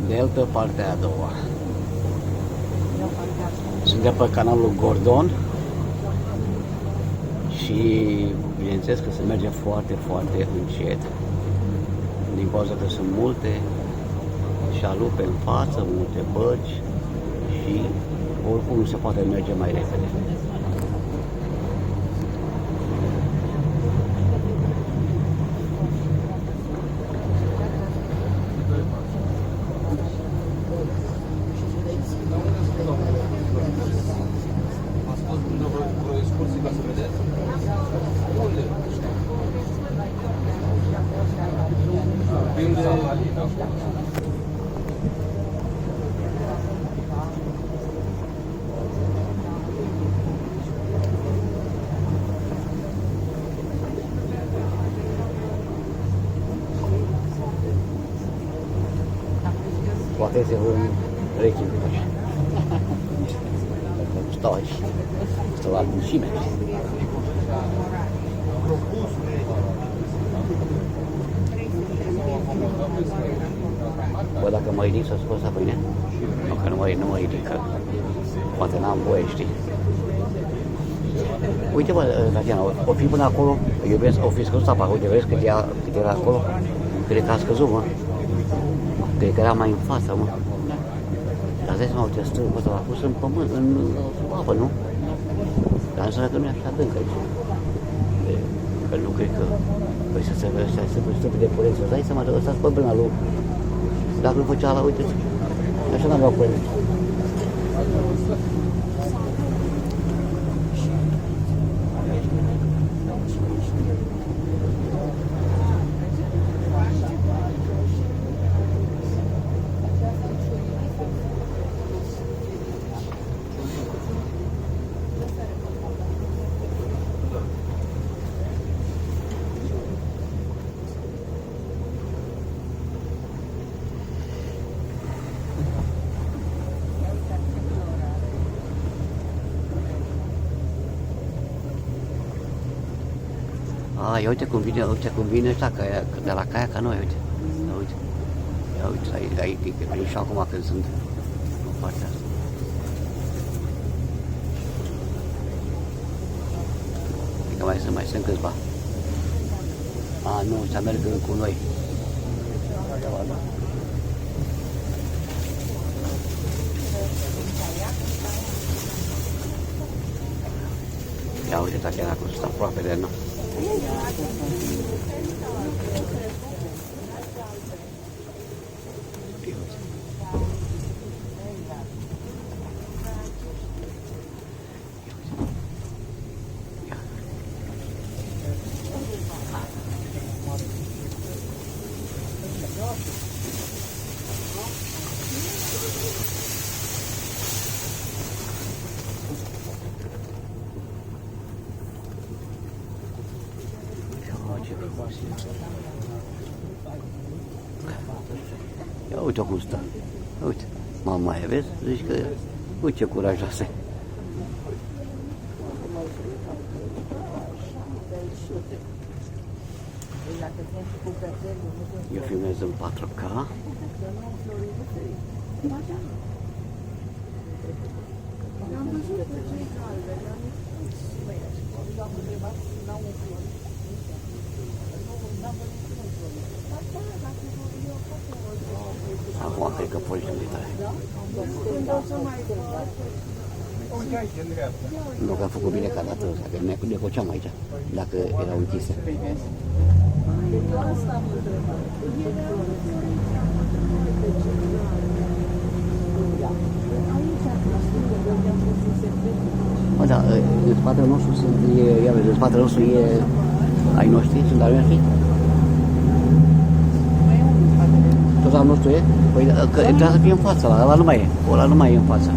Delta, partea a doua. Suntem pe canalul Gordon și bineînțeles că se merge foarte, foarte încet. Din cauza că sunt multe șalupe în față, multe bărci și oricum nu se poate merge mai repede. Poate se vor rechi aici. Stau aici. Stau la adâncime. Bă, dacă mă ridic să scos la pâine? Nu, că nu mă ridic, că poate n-am voie, știi? Uite, bă, Tatiana, o fi până acolo, iubesc, o fi scăzut apa, uite, vezi cât era acolo? Cred că a scăzut, mă. Cred că era mai în față, mă. Dar îți dai seama, uite, stâng, bă, l-a pus în pământ, în apă, nu? Dar înseamnă că nu e așa adânc aici. Că nu cred că... Păi să se vede ăștia, să se stăpâi de curență, îți dai seama, că ăsta-s pe brâna lui. Dacă nu făcea ala, uite, așa n-aveau curent. Ia uite cum vine ăștia de la caia ca noi, uite. Ia uite, aici și acum când sunt în partea asta. Cred că mai sunt câțiva. Nu, ăștia merg cu noi. Ia uite, Tatiana, cum sunt aproape de noi. Ia uite cum stă. Uite, mama aia, vezi? Zici că, uite ce curajoasă. Eu filmez în 4K. Acum cred că poți militare. Nu că am făcut bine ca dată, că ne coceam aici, dacă erau închise. Bă, da, în spatele nostru în spatele nostru e ai noștri, sunt ai noștri? Tot al nostru e? Păi, că trebuie să fie în față, ăla nu mai e în față.